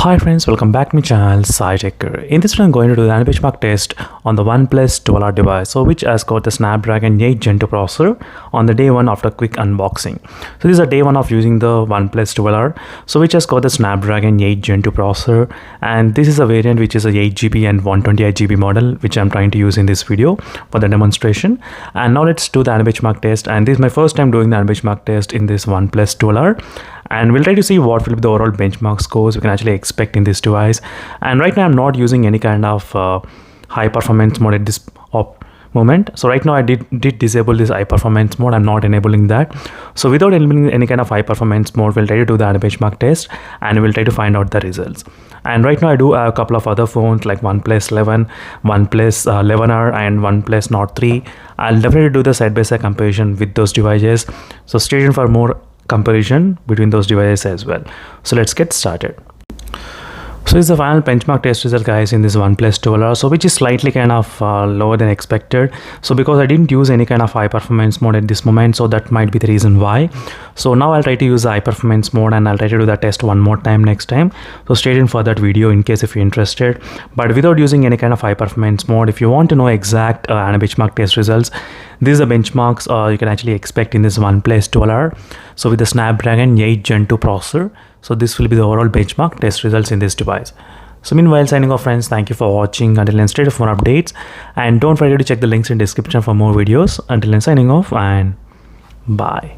Hi friends, welcome back to my channel SciTech. In this video I'm going to do the benchmark test on the Oneplus 12R device, which has got the Snapdragon 8 Gen 2 processor on the day one after quick unboxing. So this is a day one of using the Oneplus 12R, which has got the Snapdragon 8 Gen 2 processor, and this is a variant which is a 8GB and 128GB model, which I'm trying to use in this video for the demonstration. And now let's do the benchmark test, and this is my first time doing the benchmark test in this Oneplus 12R. And we'll try to see what will be the overall benchmark scores we can actually expect in this device. And right now I'm not using any kind of high performance mode at this moment. So right now I did disable this high performance mode. I'm not enabling that. So without enabling any kind of high performance mode, we'll try to do the benchmark test and we'll try to find out the results. And right now I do have a couple of other phones like OnePlus 11, OnePlus 11R and OnePlus Nord 3. I'll definitely do the side-by-side comparison with those devices. So stay tuned for more comparison between those devices as well. So let's get started. So this is the final benchmark test result, guys, in this OnePlus 12R, so which is slightly kind of lower than expected. So because I didn't use any kind of high performance mode at this moment, so that might be the reason why. So now I'll try to use the high performance mode and I'll try to do that test one more time next time. So stay tuned for that video in case if you're interested. But without using any kind of high performance mode, if you want to know exact benchmark test results, these are the benchmarks you can actually expect in this OnePlus 12R. So with the Snapdragon 8 Gen 2 processor. So this will be the overall benchmark test results in this device. So meanwhile, signing off friends, thank you for watching. Until then, stay tuned for more updates and don't forget to check the links in description for more videos. Until then, signing off and bye.